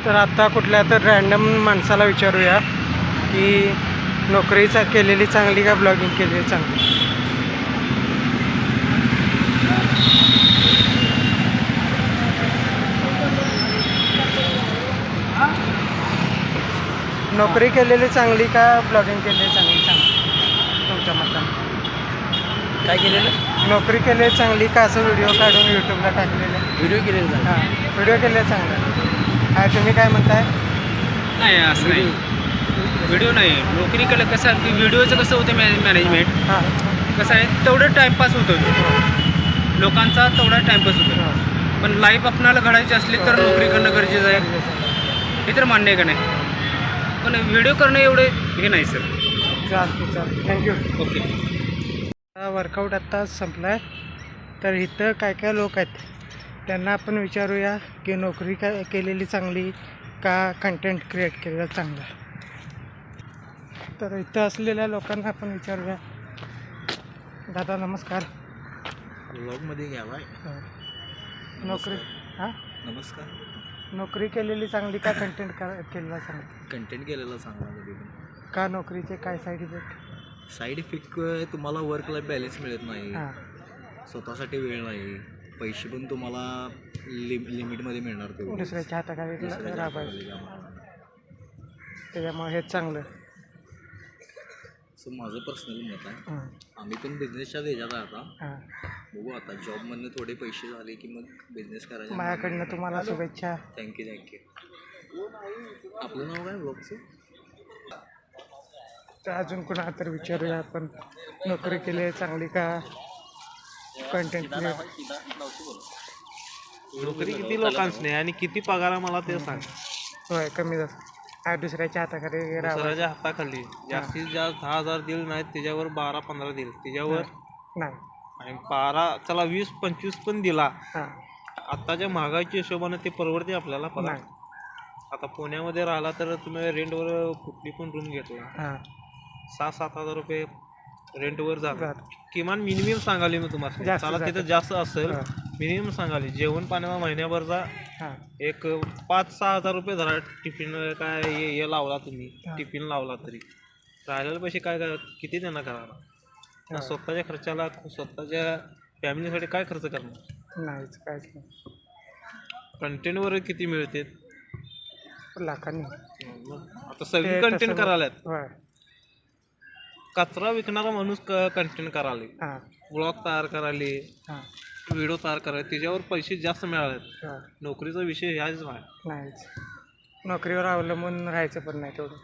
तर आता कुठल्या तर रॅन्डम माणसाला विचारूया की नोकरीचा केलेली चांगली का ब्लॉगिंग केलेली चांगली. नोकरी केलेली चांगली का ब्लॉगिंग केलेली चांगली सांगा तुमच्या मताने. काय केलेलं? नोकरी केलेली चांगली का असं व्हिडिओ काढून यूट्यूबला टाकलेले? व्हिडिओ केलेलं हां, व्हिडिओ केलेले चांगलं. काय तुम्ही काय म्हणताय? नाही असं नाही, व्हिडिओ नाही. नोकरी केलं कसं आहे की व्हिडिओचं कसं होतं मॅनेजमेंट हां कसं आहे तेवढं टाईमपास होतो लोकांचा, तेवढा टाईमपास होतो. पण लाईफ आपणाला घडायची असली तर नोकरी करणं गरजेचं आहे, हे तर मान्य आहे का नाही. पण व्हिडिओ करणं एवढे हे नाही सर. चालते थँक्यू. ओके. वर्कआउट आत्ता संपला आहे. तर इथं काय काय लोक आहेत त्यांना आपण विचारूया की नोकरी काय केलेली चांगली का कंटेंट क्रिएट केलेलं चांगलं. तर इथं असलेल्या लोकांना आपण विचारूया. दादा नमस्कार. ब्लॉगमध्ये घ्यावा. नोकरी हां नमस्कार. नोकरी केलेली चांगली का कंटेंट केलेला चांगला? कंटेंट केलेला चांगला. कधी पण का नोकरीचे काय साईड इफेक्ट? साईड इफेक्ट तुम्हाला वर्क लाईफ बॅलन्स मिळत नाही, हां स्वतःसाठी वेळ नाही, पैसे पण तुम्हाला लिमिटमध्ये मिळणार. ते दुसऱ्याच्या हाताखाली राबायचं, त्याच्यामुळे हेच चांगलं. असं माझं पर्सनल मत आहे. हां आम्ही पण बिझनेसच्या ह्याच्यात आहे आता. हां बघू आता जॉबमधनं थोडे पैसे झाले की मग बिझनेस करायचा. माझ्याकडनं तुम्हाला शुभेच्छा. थँक्यू. आपलं नाव काय ब्लॉगचं? तर अजून कुणा तर विचारूया आपण. नोकरी केली चांगली का कंटेंट क्रिएट? नोकरी किती लोकांची आणि किती पगार आहे मला ते सांग. होय कमी जास्त दुसऱ्याच्या हाताखाली राहावं दुसऱ्याच्या हाताखाली जास्तीत जास्त 10,000 दिल नाहीत, त्याच्यावर 12-15 दिल, त्याच्यावर नाही. आणि 12 चला 20-25 पण दिला. हां आत्ताच्या महागाईच्या हिशोबाने ते परवडते आपल्याला पगार. नाही. आता पुण्यामध्ये राहिला तर तुम्ही रेंटवर कुठली पण रूम घेतला हां 6-7 हजार रुपये रेंटवर जातात. जात. किमान मिनिमम सांगाली मी तुम्हाला. जास्त चला तिथं जातं. जास्त असेल, हां. मिनिमम सांगाली. जेवण पाण्याला महिन्याभरचा हां एक 5-6 हजार रुपये धरा. टिफिन काय हे लावला तुम्ही, हां. टिफिन लावला तरी राहिलेले पैसे काय किती त्यांना करायला? स्वतःच्या खर्चाला, स्वतःच्या फॅमिलीसाठी काय खर्च करणार? नाहीच काहीच नाही. कंटेंटवर किती मिळते? लाखांनी. आता सगळी कंटेंट करायलात. होय. कचरा विकणारा माणूस कंटेंट करायला, हां ब्लॉग तयार करायले, हां व्हिडिओ तयार करायला, त्याच्यावर पैसे जास्त मिळाले. हां नोकरीचा विषय ह्याच नाही. नाहीच. नोकरीवर अवलंबून राहायचं पण नाही तेवढं.